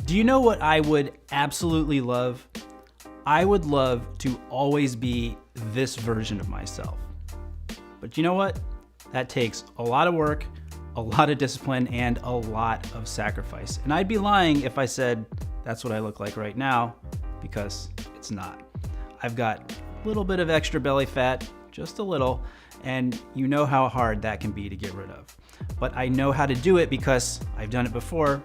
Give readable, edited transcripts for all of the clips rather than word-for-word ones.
Do you know what I would absolutely love? I would love to always be this version of myself. But you know what? That takes a lot of work, a lot of discipline, and a lot of sacrifice. And I'd be lying if I said that's what I look like right now, because it's not. I've got a little bit of extra belly fat, just a little, and you know how hard that can be to get rid of. But I know how to do it because I've done it before.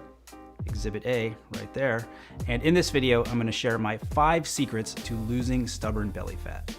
Exhibit A right there. And in this video, I'm going to share my 5 secrets to losing stubborn belly fat.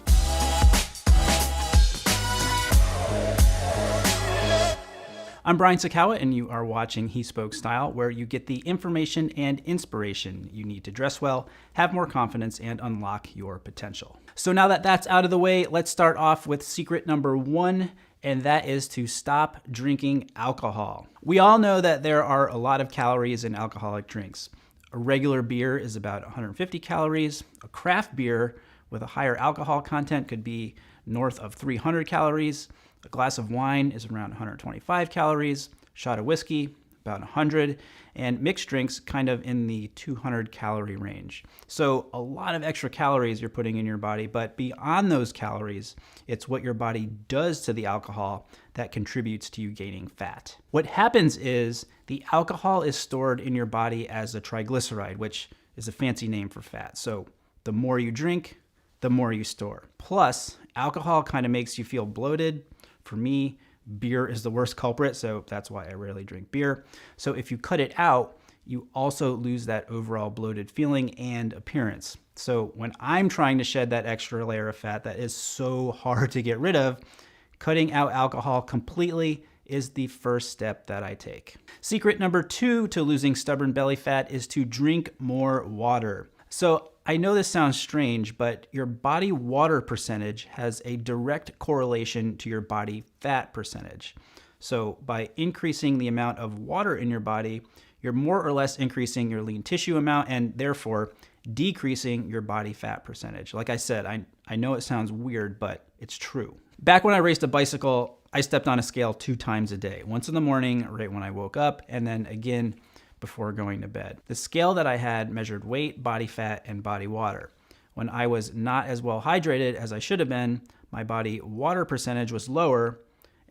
I'm Brian Sakawa, and you are watching He Spoke Style, where you get the information and inspiration you need to dress well, have more confidence, and unlock your potential. So now that that's out of the way, let's start off with secret number 1, and that is to stop drinking alcohol. We all know that there are a lot of calories in alcoholic drinks. A regular beer is about 150 calories. A craft beer with a higher alcohol content could be north of 300 calories. A glass of wine is around 125 calories, shot of whiskey, about 100, and mixed drinks kind of in the 200 calorie range. So a lot of extra calories you're putting in your body, but beyond those calories, it's what your body does to the alcohol that contributes to you gaining fat. What happens is the alcohol is stored in your body as a triglyceride, which is a fancy name for fat. So the more you drink, the more you store. Plus, alcohol kind of makes you feel bloated. For me, beer is the worst culprit, so that's why I rarely drink beer. So if you cut it out, you also lose that overall bloated feeling and appearance. So when I'm trying to shed that extra layer of fat that is so hard to get rid of, cutting out alcohol completely is the first step that I take. Secret number 2 to losing stubborn belly fat is to drink more water. So I know this sounds strange, but your body water percentage has a direct correlation to your body fat percentage. So by increasing the amount of water in your body, you're more or less increasing your lean tissue amount and therefore decreasing your body fat percentage. Like I said, I know it sounds weird, but it's true. Back when I raced a bicycle, I stepped on a scale 2 times a day. Once in the morning, right when I woke up, and then again before going to bed. The scale that I had measured weight, body fat, and body water. When I was not as well hydrated as I should have been, my body water percentage was lower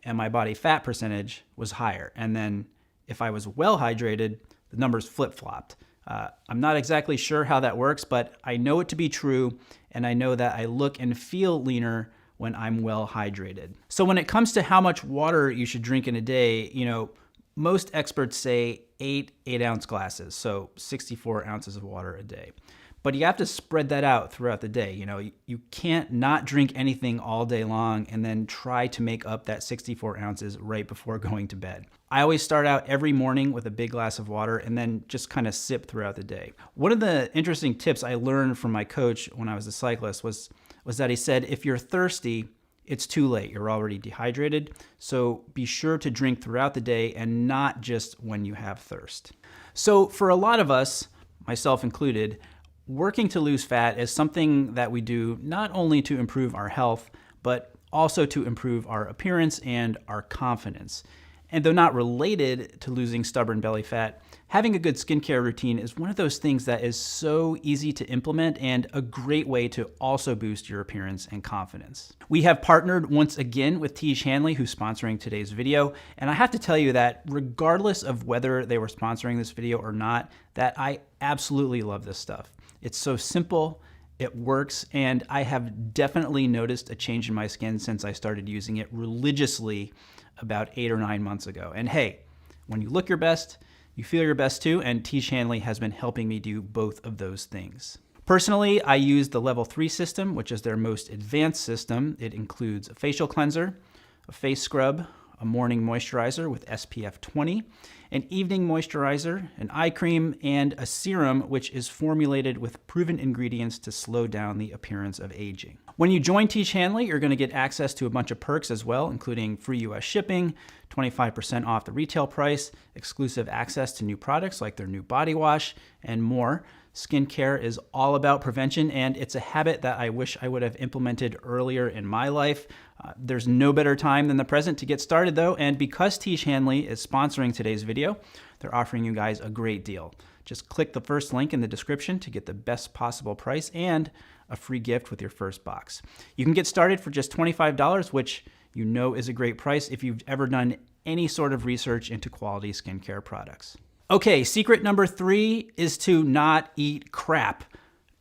and my body fat percentage was higher. And then if I was well hydrated, the numbers flip-flopped. I'm not exactly sure how that works, but I know it to be true, and I know that I look and feel leaner when I'm well hydrated. So when it comes to how much water you should drink in a day, most experts say 8 8-ounce glasses, so 64 ounces of water a day. But you have to spread that out throughout the day. You can't not drink anything all day long and then try to make up that 64 ounces right before going to bed. I always start out every morning with a big glass of water and then just kind of sip throughout the day. One of the interesting tips I learned from my coach when I was a cyclist was that he said, if you're thirsty, it's too late. You're already dehydrated. So be sure to drink throughout the day and not just when you have thirst. So for a lot of us, myself included, working to lose fat is something that we do not only to improve our health, but also to improve our appearance and our confidence. And though not related to losing stubborn belly fat, having a good skincare routine is one of those things that is so easy to implement and a great way to also boost your appearance and confidence. We have partnered once again with Tiege Hanley, who's sponsoring today's video. And I have to tell you that regardless of whether they were sponsoring this video or not, that I absolutely love this stuff. It's so simple, it works, and I have definitely noticed a change in my skin since I started using it religiously about 8 or 9 months ago. And hey, when you look your best, you feel your best too, and Tiege Hanley has been helping me do both of those things. Personally, I use the Level 3 system, which is their most advanced system. It includes a facial cleanser, a face scrub, a morning moisturizer with SPF 20, an evening moisturizer, an eye cream, and a serum which is formulated with proven ingredients to slow down the appearance of aging. When you join Tiege Hanley, you're going to get access to a bunch of perks as well, including free US shipping, 25% off the retail price, exclusive access to new products like their new body wash, and more. Skincare is all about prevention, and it's a habit that I wish I would have implemented earlier in my life. There's no better time than the present to get started though, and because Tiege Hanley is sponsoring today's video, they're offering you guys a great deal. Just click the first link in the description to get the best possible price and a free gift with your first box. You can get started for just $25, which you know is a great price if you've ever done any sort of research into quality skincare products. Okay, secret number 3 is to not eat crap.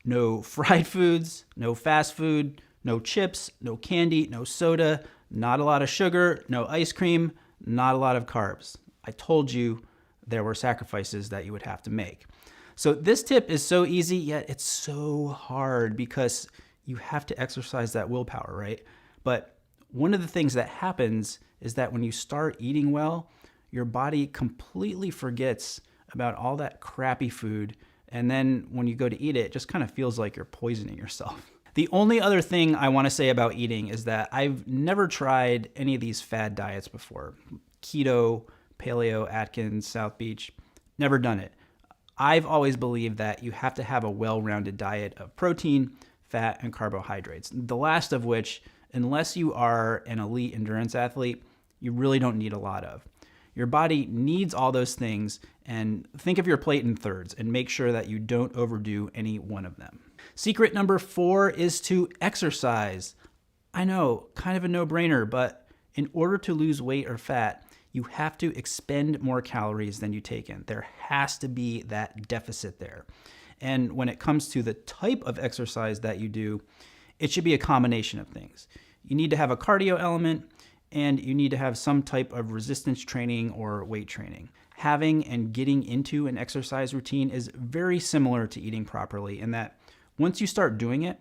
No fried foods, no fast food, no chips, no candy, no soda, not a lot of sugar, no ice cream, not a lot of carbs. I told you there were sacrifices that you would have to make. So this tip is so easy, yet it's so hard because you have to exercise that willpower, right? But one of the things that happens is that when you start eating well, your body completely forgets about all that crappy food. And then when you go to eat it, it just kind of feels like you're poisoning yourself. The only other thing I want to say about eating is that I've never tried any of these fad diets before. Keto, Paleo, Atkins, South Beach, never done it. I've always believed that you have to have a well-rounded diet of protein, fat, and carbohydrates. The last of which, unless you are an elite endurance athlete, you really don't need a lot of. Your body needs all those things, and think of your plate in thirds and make sure that you don't overdo any one of them. Secret number 4 is to exercise. I know, kind of a no-brainer, but in order to lose weight or fat, you have to expend more calories than you take in. There has to be that deficit there. And when it comes to the type of exercise that you do, it should be a combination of things. You need to have a cardio element, and you need to have some type of resistance training or weight training. Having and getting into an exercise routine is very similar to eating properly in that once you start doing it,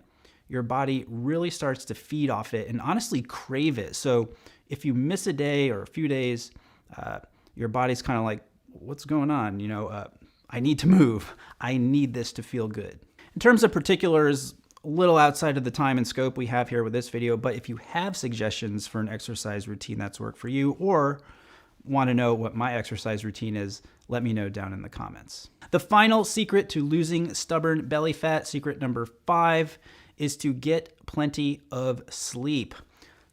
your body really starts to feed off it and honestly crave it. So if you miss a day or a few days, your body's kind of like, what's going on? I need to move. I need this to feel good. In terms of particulars, a little outside of the time and scope we have here with this video, but if you have suggestions for an exercise routine that's worked for you or want to know what my exercise routine is, let me know down in the comments. The final secret to losing stubborn belly fat, secret number 5, is to get plenty of sleep.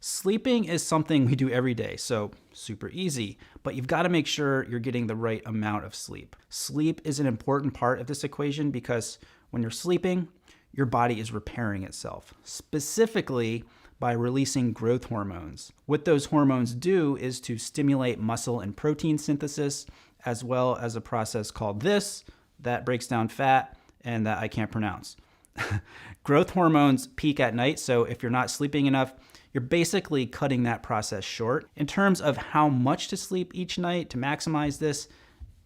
Sleeping is something we do every day, so super easy, but you've got to make sure you're getting the right amount of sleep. Sleep is an important part of this equation because when you're sleeping, your body is repairing itself, specifically by releasing growth hormones. What those hormones do is to stimulate muscle and protein synthesis, as well as a process called that breaks down fat and that I can't pronounce. Growth hormones peak at night, so if you're not sleeping enough, you're basically cutting that process short. In terms of how much to sleep each night to maximize this,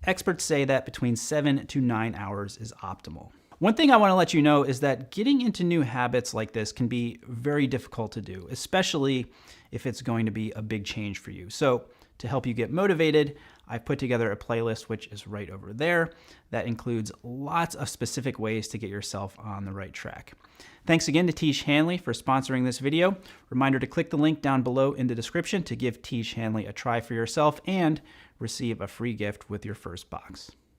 experts say that between 7 to 9 hours is optimal. One thing I want to let you know is that getting into new habits like this can be very difficult to do, especially if it's going to be a big change for you. So to help you get motivated, I've put together a playlist, which is right over there, that includes lots of specific ways to get yourself on the right track. Thanks again to Tiege Hanley for sponsoring this video. Reminder to click the link down below in the description to give Tiege Hanley a try for yourself and receive a free gift with your first box.